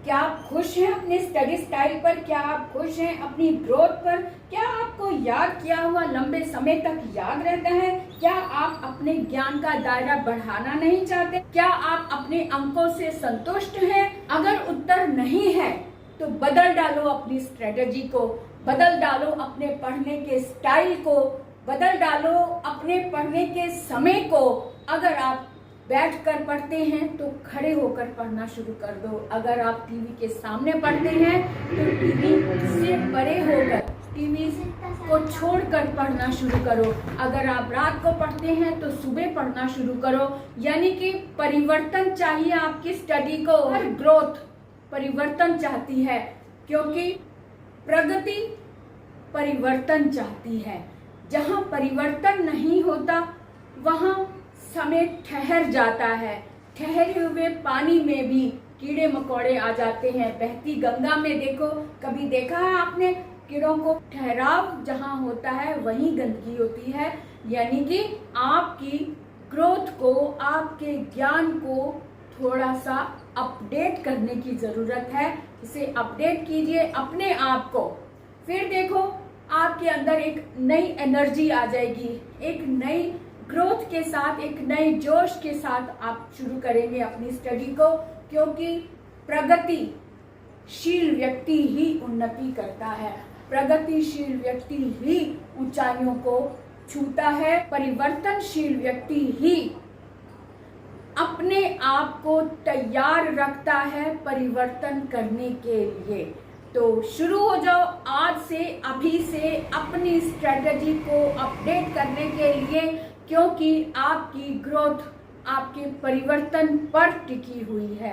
क्या आप खुश हैं अपने स्टडी स्टाइल पर? क्या आप खुश हैं अपनी ग्रोथ पर? क्या आपको याद किया हुआ लंबे समय तक याद रहता है? क्या आप अपने ज्ञान का दायरा बढ़ाना नहीं चाहते? क्या आप अपने अंकों से संतुष्ट हैं? अगर उत्तर नहीं है तो बदल डालो अपनी स्ट्रेटजी को, बदल डालो अपने पढ़ने के स्टाइल को, बदल डालो अपने पढ़ने के समय को। अगर आप बैठकर पढ़ते हैं तो खड़े होकर पढ़ना शुरू कर दो। अगर आप टीवी के सामने पढ़ते हैं तो टीवी से परे होकर, टीवी को छोड़कर पढ़ना शुरू करो। अगर आप रात को पढ़ते हैं तो सुबह पढ़ना शुरू करो। यानी कि परिवर्तन चाहिए आपकी स्टडी को। हर ग्रोथ परिवर्तन चाहती है, क्योंकि प्रगति परिवर्तन चाहती है। जहाँ परिवर्तन नहीं होता वहाँ समय ठहर जाता है। ठहरे हुए पानी में भी कीड़े मकोड़े आ जाते हैं। बहती गंगा में देखो, कभी देखा है आपने कीड़ों को? ठहराव जहाँ होता है वहीं गंदगी होती है। यानी कि आपकी ग्रोथ को, आपके ज्ञान को थोड़ा सा अपडेट करने की जरूरत है। इसे अपडेट कीजिए अपने आप को, फिर देखो आपके अंदर एक नई एनर्जी आ जाएगी। एक नई ग्रोथ के साथ, एक नए जोश के साथ आप शुरू करेंगे अपनी स्टडी को, क्योंकि प्रगतिशील व्यक्ति ही उन्नति करता है। प्रगतिशील व्यक्ति ही ऊंचाइयों को छूता है। परिवर्तनशील व्यक्ति ही अपने आप को तैयार रखता है परिवर्तन करने के लिए। तो शुरू हो जाओ आज से, अभी से अपनी स्ट्रेटजी को अपडेट करने के लिए, क्योंकि आपकी ग्रोथ आपके परिवर्तन पर टिकी हुई है।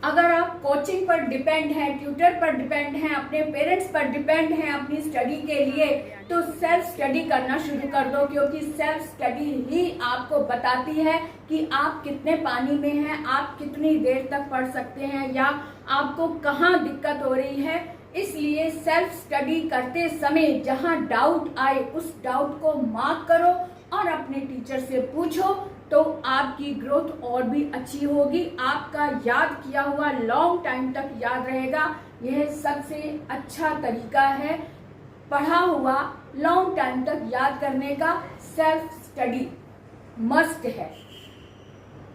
अगर आप कोचिंग पर डिपेंड हैं, ट्यूटर पर डिपेंड हैं, अपने पेरेंट्स पर डिपेंड हैं अपनी स्टडी के लिए, तो सेल्फ स्टडी करना शुरू कर दो, क्योंकि सेल्फ स्टडी ही आपको बताती है कि आप कितने पानी में हैं, आप कितनी देर तक पढ़ सकते हैं, या आपको कहाँ दिक्कत हो रही है। इसलिए सेल्फ स्टडी करते समय जहाँ डाउट आए उस डाउट को मार्क करो और अपने टीचर से पूछो, तो आपकी ग्रोथ और भी अच्छी होगी। आपका याद किया हुआ लॉन्ग टाइम तक याद रहेगा। यह सबसे अच्छा तरीका है पढ़ा हुआ लॉन्ग टाइम तक याद करने का। सेल्फ स्टडी मस्ट है।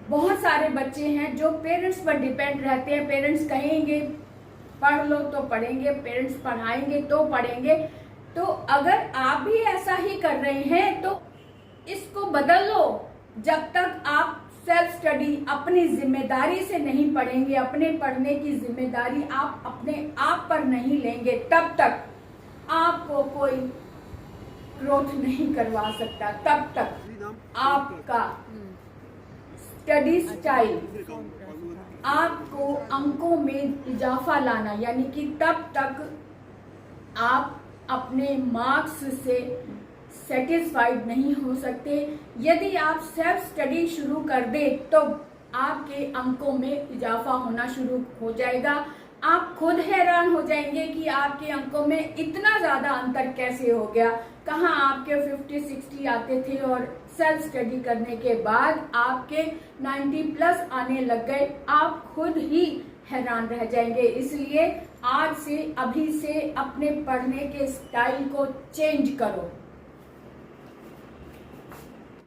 बहुत सारे बच्चे हैं जो पेरेंट्स पर डिपेंड रहते हैं। पेरेंट्स कहेंगे पढ़ लो तो पढ़ेंगे, पेरेंट्स पढ़ाएंगे तो पढ़ेंगे। तो अगर आप भी ऐसा ही कर रहे हैं तो इसको बदल लो। जब तक आप सेल्फ स्टडी अपनी जिम्मेदारी से नहीं पढ़ेंगे, अपने पढ़ने की जिम्मेदारी आप अपने आप पर नहीं लेंगे, तब तक आपको कोई ग्रोथ नहीं करवा सकता। तब तक आपका स्टडी स्टाइल, आपको अंकों में इजाफा लाना, यानी कि तब तक आप अपने मार्क्स से सेटिस्फाइड नहीं हो सकते। यदि आप सेल्फ स्टडी शुरू कर दे तो आपके अंकों में इजाफा होना शुरू हो जाएगा। आप खुद हैरान हो जाएंगे कि आपके अंकों में इतना ज्यादा अंतर कैसे हो गया। कहाँ आपके 50-60 आते थे और सेल्फ स्टडी करने के बाद आपके 90+ आने लग गए। आप खुद ही हैरान रह जाएंगे। इसलिए आज से, अभी से अपने पढ़ने के स्टाइल को चेंज करो।